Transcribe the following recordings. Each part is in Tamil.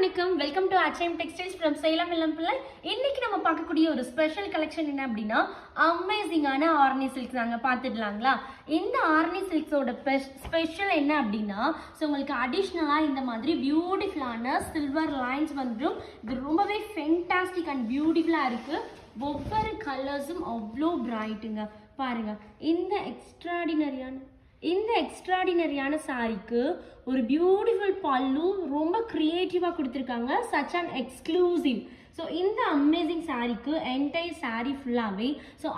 வணக்கம் welcome to HM Textiles from Salem Vellampillai. இன்னைக்கு நம்ம பார்க்கக்கூடிய ஒரு ஸ்பெஷல் கலெக்ஷன் என்ன அப்படின்னா அமேசிங்கான ஆர்னி சில்க்ஸ் நாங்கள் பார்த்துடலாங்களா. இந்த ஆர்னி சில்க்ஸோட ஸ்பெஷல் என்ன அப்படின்னா உங்களுக்கு அடிஷ்னலாக இந்த மாதிரி பியூட்டிஃபுல்லான சில்வர் லைன்ஸ் வந்துடும். இது ரொம்பவே ஃபென்டாஸ்டிக் அண்ட் பியூட்டிஃபுல்லாக இருக்குது. ஒவ்வொரு கலர்ஸும் அவ்வளோ பிரைட்டுங்க. பாருங்க, இந்த எக்ஸ்ட்ராடினரியான சாரிக்கு ஒரு பியூட்டிஃபுல் பல்லு ரொம்ப க்ரியேட்டிவாக கொடுத்துருக்காங்க. Such and exclusive. ஸோ இந்த அமேசிங் சாரீக்கு என்டையர் சாரீ ஃபுல்லாகவே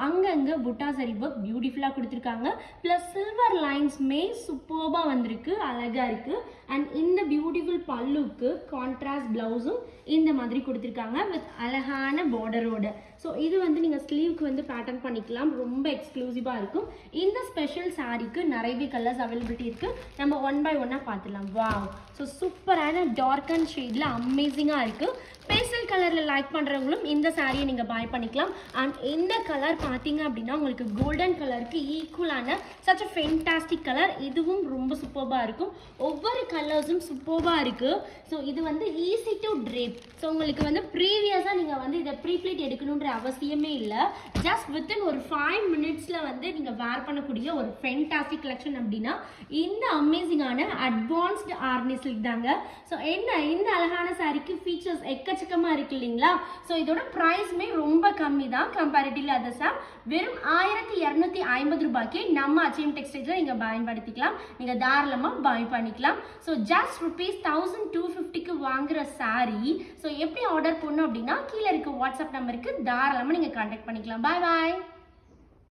அங்கங்கே புட்டா சரி ஒர்க் பியூட்டிஃபுல்லாக கொடுத்துருக்காங்க. ப்ளஸ் சில்வர் லைன்ஸுமே சூப்பர்பாக வந்திருக்கு, அழகாக இருக்குது. அண்ட் இந்த பியூட்டிஃபுல் பல்லுக்கு கான்ட்ராஸ்ட் ப்ளவுஸும் இந்த மாதிரி கொடுத்துருக்காங்க வித் அழகான பார்டரோட. ஸோ இது நீங்கள் ஸ்லீவ்க்கு பேட்டர்ன் பண்ணிக்கலாம். ரொம்ப எக்ஸ்க்ளூசிவாக இருக்கும். இந்த ஸ்பெஷல் சாரீக்கு நிறையவே கலர்ஸ் அவைலபிலிட்டி இருக்குது. நம்ம ஒன் பை ஒன்னாக பார்த்துடலாம். வாவ், ஸோ சூப்பரான டார்க் அண்ட் ஷேடில் அமேசிங்காக இருக்குது. பேஸ்டல் கலரில் லைக் பண்ணுறவங்களும் இந்த சாரியை நீங்கள் பாய் பண்ணிக்கலாம். அண்ட் இந்த கலர் பார்த்தீங்க அப்படின்னா உங்களுக்கு கோல்டன் கலருக்கு ஈக்குவலான சச் அ ஃபென்டாஸ்டிக் கலர். இதுவும் ரொம்ப சூப்பர்பாக இருக்கும். ஒவ்வொரு கலர்ஸும் சூப்பர்பாக இருக்குது. ஸோ இது ஈஸி டு ட்ரேப். ஸோ உங்களுக்கு ப்ரீவியஸாக நீங்கள் இதை ப்ரீப்ளீட் எடுக்கணுன்ற அவசியமே இல்லை. ஜஸ்ட் வித்தின் ஒரு 5 மினிட்ஸில் நீங்கள் வேர் பண்ணக்கூடிய ஒரு ஃபென்டாஸ்டிக் கலெக்ஷன் அப்படின்னா இந்த அமேசிங்கான அட்வான்ஸ்டு ஆர்னி சில்க் தாங்க. ஸோ இந்த அழகான சாரிக்கு ஃபீச்சர்ஸ் எக்கச்சக்கமாக இருக்கு இல்லைங்களா. ஸோ இதோட ப்ரைஸ்மே ரொம்ப கம்மி தான் கம்பேரிட்டிவ்லி அதர்ஸ். வெறும் 1250 ரூபாய்க்கு நம்ம HM டெக்ஸ்டைல்ஸில் நீங்கள் பயன்படுத்திக்கலாம். நீங்கள் தாராளமாக பாய் பண்ணிக்கலாம். ஸோ ஜஸ்ட் ₹1250க்கு வாங்குற சாரி ஸோ எப்படி ஆர்டர் பண்ணணும் அப்படின்னா கீழே இருக்க வாட்ஸ்அப் நம்பருக்கு தாராளமாக நீங்கள் கான்டாக்ட் பண்ணிக்கலாம். பாய் பாய்.